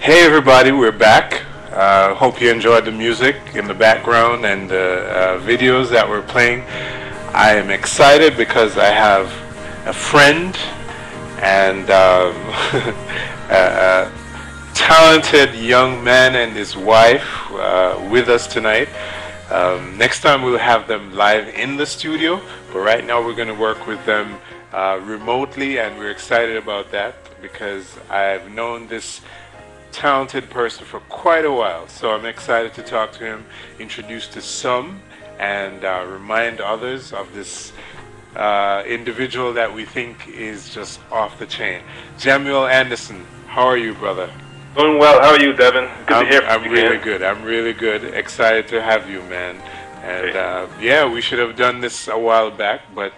Hey everybody, we're back. Hope you enjoyed the music in the background and the videos that we're playing. I am excited because I have a friend and a talented young man and his wife with us tonight. Next time we'll have them live in the studio, but right now we're going to work with them remotely, and we're excited about that because I've known this talented person for quite a while, so I'm excited to talk to him, introduce to some, and remind others of this individual that we think is just off the chain. Jemuel Anderson, how are you, brother? Doing well. How are you, Devin? Good to hear from you. I'm really good. I'm really good. Excited to have you, man. And yeah, we should have done this a while back, but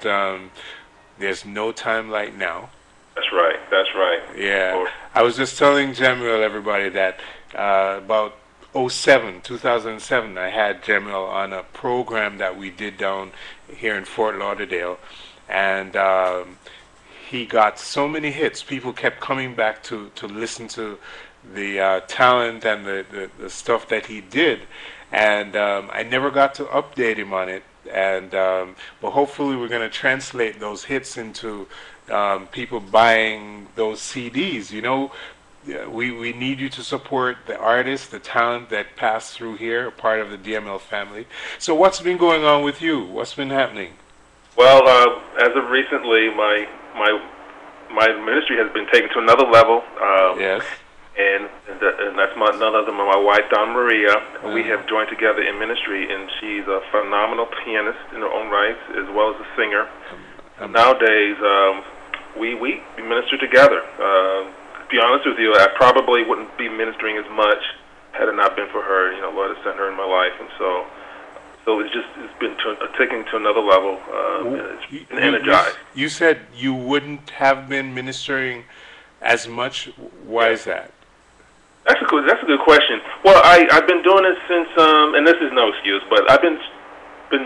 there's no time like now. That's right. That's right. Yeah. I was just telling Jemuel, everybody, that about 2007, I had Jemuel on a program that we did down here in Fort Lauderdale, and he got so many hits. People kept coming back to listen to the talent and the stuff that he did, and I never got to update him on it. And but hopefully we're going to translate those hits into people buying those CDs. You know, we need you to support the artists, the talent that passed through here, a part of the DML family. So what's been going on with you? What's been happening? Well, as of recently, my ministry has been taken to another level. Yes. And that's none other than my wife, Donna Maria. We have joined together in ministry, and she's a phenomenal pianist in her own right, as well as a singer. Nowadays, we minister together. To be honest with you, I probably wouldn't be ministering as much had it not been for her. You know, Lord has sent her in my life, and so it's been taken to another level. It's been energized. You said you wouldn't have been ministering as much. Why is that? That's a good question. Well, I've been doing it since, and this is no excuse, but I've been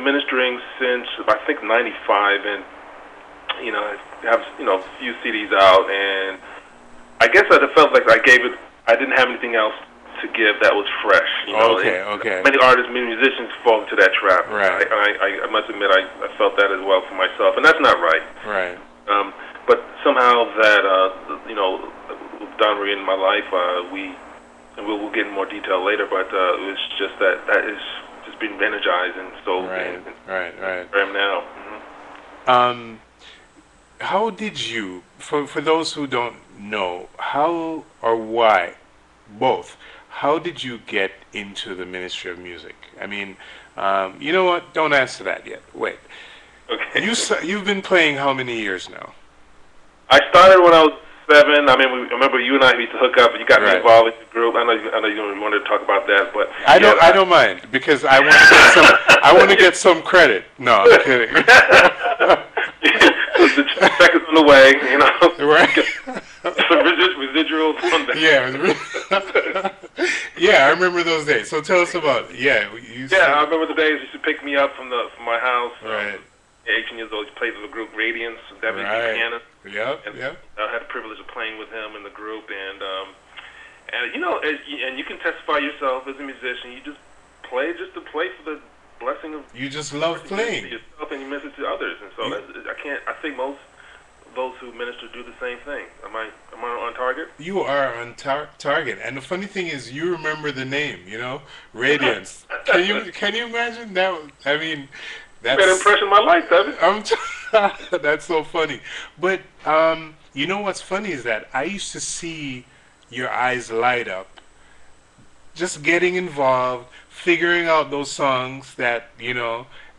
ministering since I think '95, and I have a few CDs out, and I guess I felt like I didn't have anything else to give that was fresh. Okay. Many artists, many musicians fall into that trap. Right. I must admit I felt that as well for myself, and that's not right. Right. But somehow that Don Marie in my life, we'll get in more detail later, but it was just that is just being energized, and so right. Where I am now. Mm-hmm. How did you, for those who don't know, how or why, both, how did you get into the ministry of music? I mean, you know what? Don't answer that yet. Wait. Okay. You've been playing how many years now? I started when I was 7. I mean, remember you and I used to hook up, and you got me involved in the group. I know you don't wanted to talk about that, but I don't mind, because I want to get some credit. No, I'm kidding. The check is on the way, Right. Some residuals on that. Yeah. Yeah, I remember those days. So tell us about it. Yeah. I remember the days you used to pick me up from my house. Right. 18 years old, he played with the group Radiance, Devin pianist. Yep. I had the privilege of playing with him in the group, and you can testify yourself as a musician. You just play just to play for the blessing of. You just love playing. Yourself, and you minister to others, and so I think most those who minister do the same thing. Am I on target? You are on target, and the funny thing is, you remember the name. Radiance. Can you imagine that? I mean. That's made an impression in my life, Devin. That's so funny. But you know what's funny is that I used to see your eyes light up, just getting involved, figuring out those songs that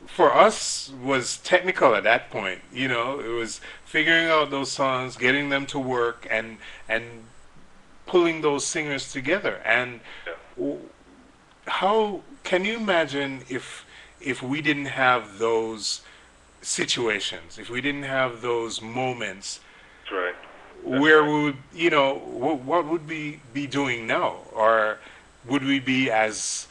for us was technical at that point. It was figuring out those songs, getting them to work, and pulling those singers together. And how can you imagine if we didn't have those situations, if we didn't have those moments? That's right. Where would what would we be doing now, or would we be as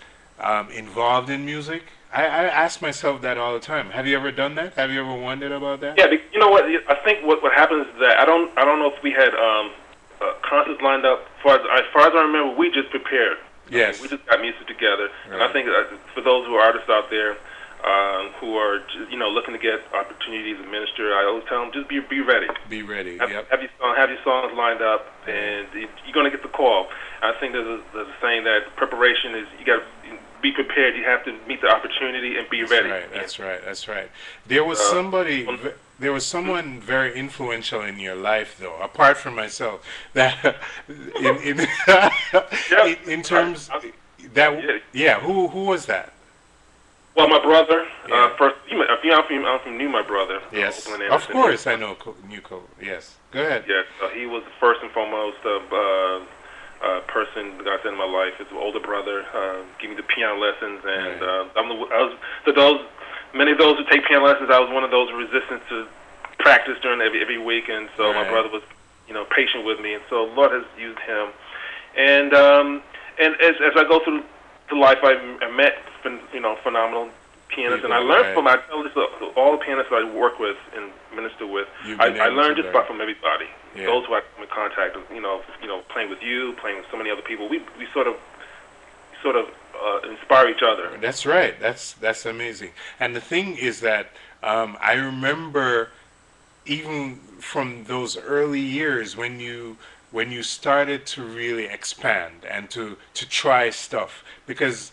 involved in music? I ask myself that all the time. Have you ever done that? Have you ever wondered about that? Yeah, you know what? I think what happens is that I don't know if we had concerts lined up. As far as I remember, we just prepared. Yes. We just got music together, Right. and I think for those who are artists out there who are looking to get opportunities to minister, I always tell them just be ready. Be ready. Have, Yep. have your songs lined up, and you're going to get the call. I think there's a saying that preparation is you got to be prepared. You have to meet the opportunity and be ready. That's right. That's right. There was somebody. There was someone very influential in your life, though, apart from myself. That in terms that yeah. Who was that? Well, my brother. Yeah. First, I'm knew my brother. Yes. Jemuel and Of Anderson. course, I know. Yes. Go ahead. Yes, he was the first and foremost person God sent in my life. His older brother gave me the piano lessons, and many of those who take piano lessons, I was one of those resistant to practice during every week, and so my brother was, patient with me, and so the Lord has used him. And as I go through the life, I met phenomenal pianists, and I learned from. I tell this to all the pianists I work with and minister with. I learned just about from everybody. Yeah. Those who I come in contact with, playing with you, playing with so many other people. We sort of inspire each other. That's right. That's amazing. And the thing is that I remember even from those early years when you started to really expand and to try stuff, because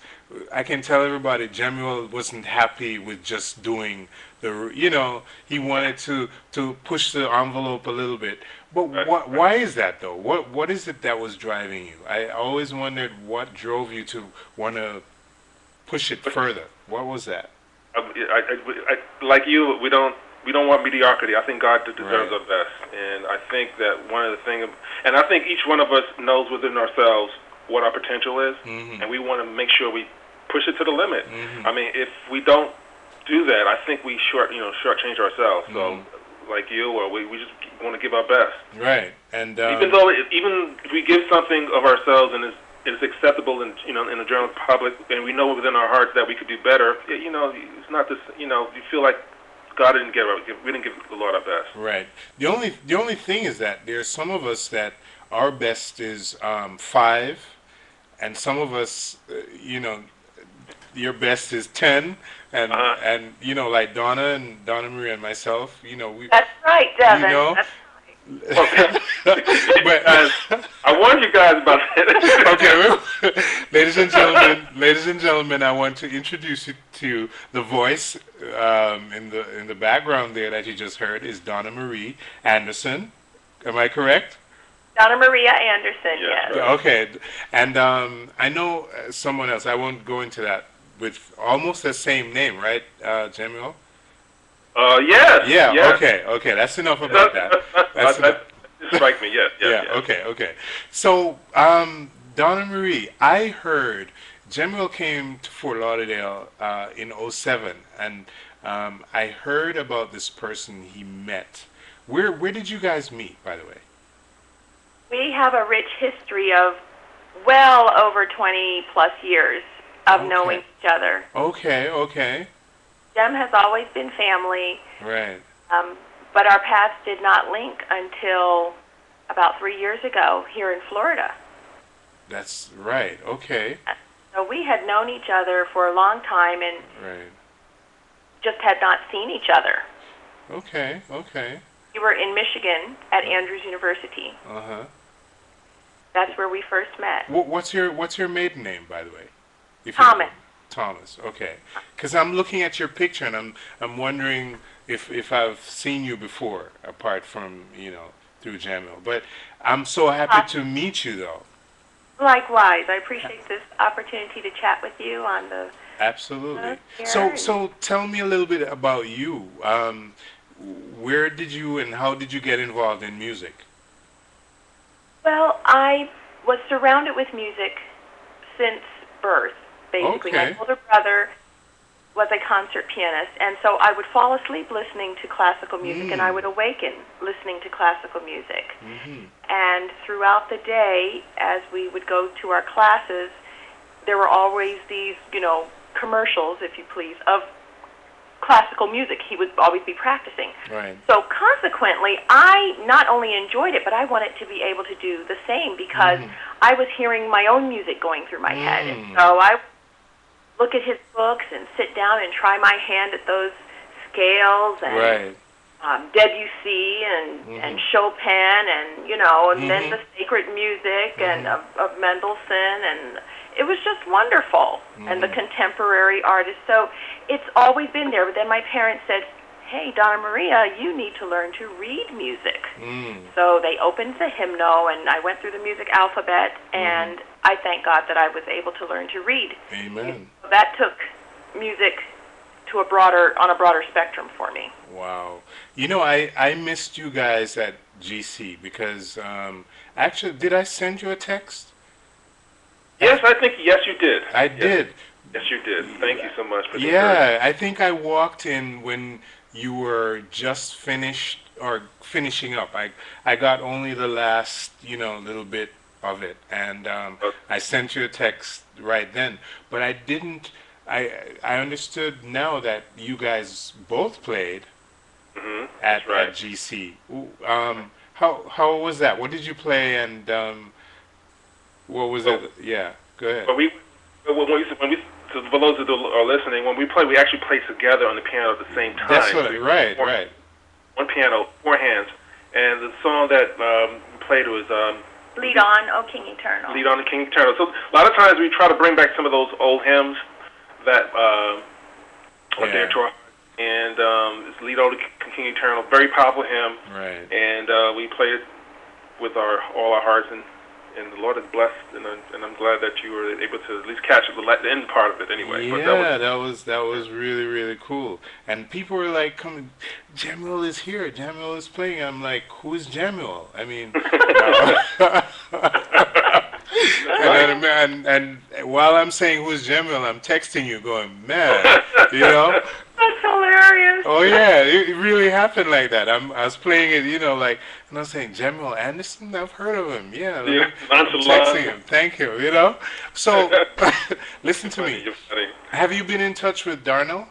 I can tell everybody Jemuel wasn't happy with just doing he wanted to push the envelope a little bit. But why is that though? What is it that was driving you? I always wondered what drove you to want to push it further. What was that? I like you, we don't want mediocrity. I think God deserves our best, and I think that one of the things, and I think each one of us knows within ourselves what our potential is, and we want to make sure we push it to the limit. I mean, if we don't do that, I think we shortchange ourselves. So, like you, or we just want to give our best. Right, and even if we give something of ourselves and it's acceptable in the general public, and we know within our hearts that we could do better, it's not this. You feel like God we didn't give the Lord our best. Right. The only thing is that there's some of us that our best is 5, and some of us, your best is 10, and like Donna Marie and myself, we. That's right, Devin. Okay. But I warned you guys about that. Okay, ladies and gentlemen, I want to introduce you to the voice in the background there that you just heard is Donna Marie Anderson. Am I correct? Donna Maria Anderson, yes. Right. Okay, and I know someone else. I won't go into that with almost the same name, right, Jemuel? Yes. Yeah. Yes. Okay. That's enough about that. That strikes me. Yes. Yes. Yeah. Yes. Okay. So, Donna Marie, I heard Jemuel came to Fort Lauderdale in '07, and I heard about this person he met. Where did you guys meet, by the way? We have a rich history of well over 20 plus years of knowing each other. Okay. Jem has always been family. Right. But our paths did not link until about 3 years ago here in Florida. That's right. Okay. So we had known each other for a long time and just had not seen each other. Okay. We were in Michigan at Andrews University. That's where we first met. What's your maiden name, by the way? Thomas. Thomas. Okay. Because I'm looking at your picture and I'm wondering if I've seen you before, apart from through Jemuel. But I'm so happy to meet you, though. Likewise, I appreciate this opportunity to chat with you on the. Absolutely. So tell me a little bit about you. Where did you and how did you get involved in music? Well, I was surrounded with music since birth, basically. Okay. My older brother was a concert pianist, and so I would fall asleep listening to classical music, and I would awaken listening to classical music. And throughout the day, as we would go to our classes, there were always these, commercials, if you please, of classical music. He would always be practicing. Right. So consequently, I not only enjoyed it, but I wanted to be able to do the same because I was hearing my own music going through my head. And so I look at his books and sit down and try my hand at those scales and Debussy and Chopin and, you know, and then the sacred music and of Mendelssohn, and it was just wonderful. And the contemporary artists. So it's always been there. But then my parents said, hey, Donna Maria, you need to learn to read music. So they opened the hymnal, and I went through the music alphabet, and I thank God that I was able to learn to read. Amen. That took music to on a broader spectrum for me. Wow. You know, I missed you guys at GC because, actually, did I send you a text? Yes, I think, yes, you did. I did. Yes, you did. Thank you so much for the Yeah, I think I walked in when you were just finishing up. I got only the last, you know, little bit of it, and I sent you a text right then. But I didn't. I understood now that you guys both played at GC. How was that? What did you play, and what was it? Yeah, go ahead. But for those that are listening, when we play, we actually play together on the piano at the same time. That's right. One piano, four hands, and the song that we played was Lead On, O King Eternal. Lead On, O King Eternal. So a lot of times we try to bring back some of those old hymns that are there to our, and it's Lead On, O King Eternal, very powerful hymn. Right. And we played it with all our hearts, and the Lord is blessed, and I'm glad that you were able to at least catch the end part of it anyway. Yeah, that was really, really cool. And people were like, "Come, Jemuel is here. Jemuel is playing." I'm like, "Who is Jemuel?" I mean, and while I'm saying who's Jemuel, I'm texting you, going, "Man, you know." That's hilarious. Oh yeah, it really happened like that. I was playing it, you know, like, and I was saying, Jemuel Anderson, I've heard of him. Yeah, I'm texting him. Thank you. You know, so listen to me. Have you been in touch with Darnell?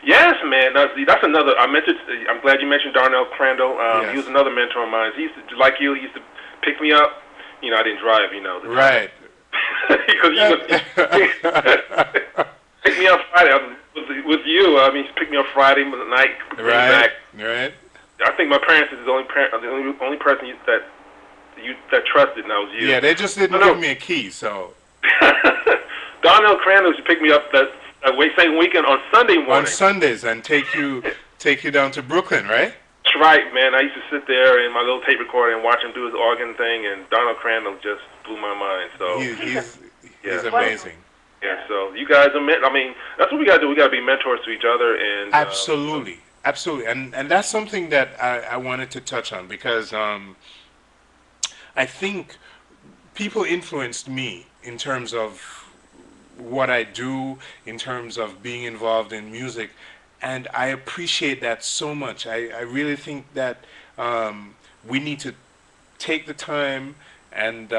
Yes, man. That's another. I'm glad you mentioned Darnell Crandall. Yes. He was another mentor of mine. He used to, like you, he used to pick me up. You know, I didn't drive. You know, right? Because he would pick me up Friday. With you, I mean, he picked me up Friday night. Right. I think my parents is the only person that trusted, and that was you. Yeah, they just didn't give me a key, so. Donnell Crandall used to pick me up that same weekend on Sunday morning. On Sundays, and take you down to Brooklyn, right? That's right, man. I used to sit there in my little tape recorder and watch him do his organ thing, and Donnell Crandall just blew my mind. So he's amazing. Yeah, so you guys are I mean, that's what we got to do. We got to be mentors to each other. And Absolutely. And that's something that I wanted to touch on because I think people influenced me in terms of what I do, in terms of being involved in music, and I appreciate that so much. I really think that we need to take the time and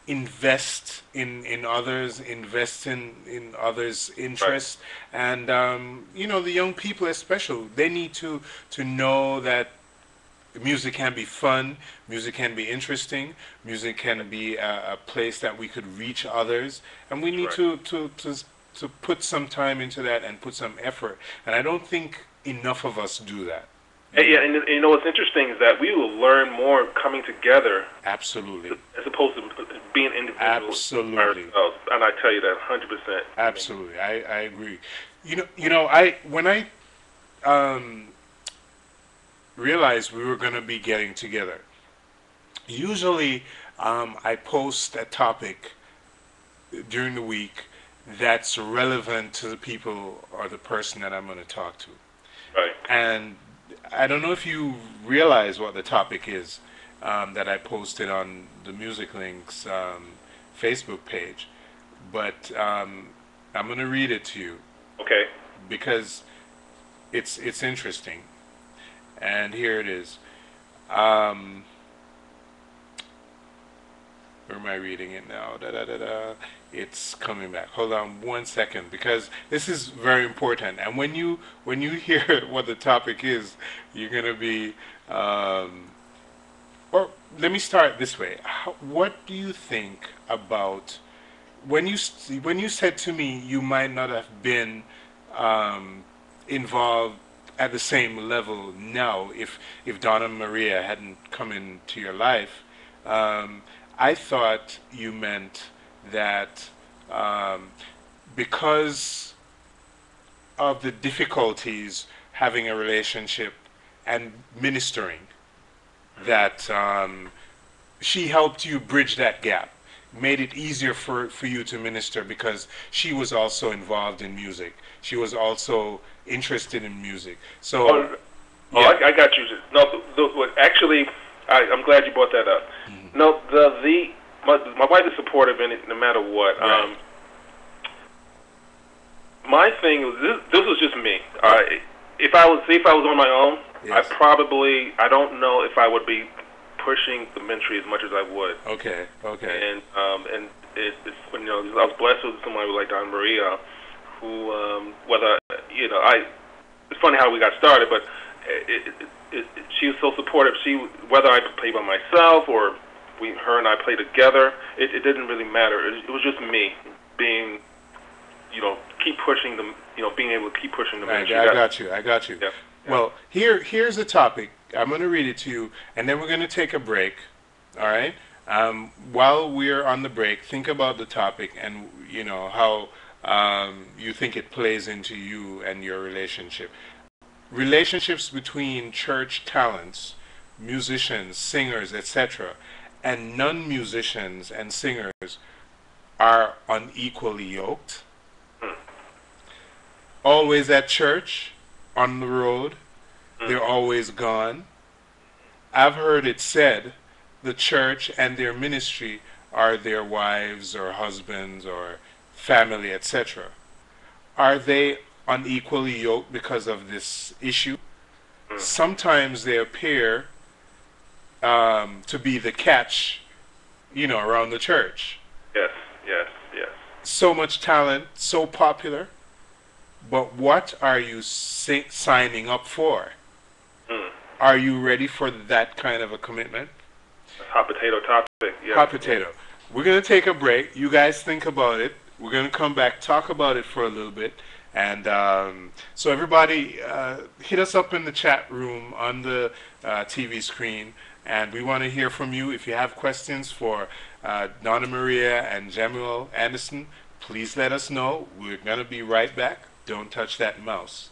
invest in others, invest in others' interests, and you know, the young people especially, they need to know that music can be fun, music can be interesting, music can be a place that we could reach others, and we need to put some time into that and put some effort. And I don't think enough of us do that. Yeah, and you know what's interesting is that we will learn more coming together. Absolutely. As opposed to being individuals. Absolutely. And I tell you that 100%. Absolutely, I agree. You know, when I realized we were going to be getting together, usually I post a topic during the week that's relevant to the people or the person that I'm going to talk to. Right. And I don't know if you realize what the topic is that I posted on the DahMusicLinx Facebook page, but I'm going to read it to you. Okay. Because it's interesting. And here it is. Where am I reading it now? Da, da, da, da. It's coming back. Hold on 1 second, because this is very important. And when you hear what the topic is, you're gonna be. Or let me start this way. What do you think about when you said to me you might not have been involved at the same level now if Donna Maria hadn't come into your life? I thought you meant that because of the difficulties having a relationship and ministering, that she helped you bridge that gap, made it easier for you to minister because she was also involved in music. She was also interested in music. So, yeah. I got you. No, actually, I'm glad you brought that up. Mm-hmm. No, my wife is supportive in it no matter what. Right. My thing was this was just me. If I was on my own, yes. I don't know if I would be pushing the ministry as much as I would. Okay. And it's I was blessed with somebody like Donna Maria, who it's funny how we got started, but she was so supportive. Whether I played by myself or her and I played together, it didn't really matter. It was just me being, keep pushing them, being able to keep pushing the ministry. I got you. Yeah. Well, here's the topic. I'm going to read it to you, and then we're going to take a break. All right? While we're on the break, think about the topic and how you think it plays into you and your relationship. Relationships between church talents, musicians, singers, etc., and non-musicians and singers are unequally yoked. Always at church, on the road, they're always gone. I've heard it said the church and their ministry are their wives or husbands or family, etc. Are they unequally yoked because of this issue? Sometimes they appear to be the catch, around the church. Yes. So much talent, so popular, but what are you signing up for? Are you ready for that kind of a commitment? Hot potato topic. Yeah. Hot potato. We're going to take a break. You guys think about it. We're going to come back, talk about it for a little bit. And so everybody, hit us up in the chat room on the TV screen. And we want to hear from you. If you have questions for Donna Maria and Jemuel Anderson, please let us know. We're going to be right back. Don't touch that mouse.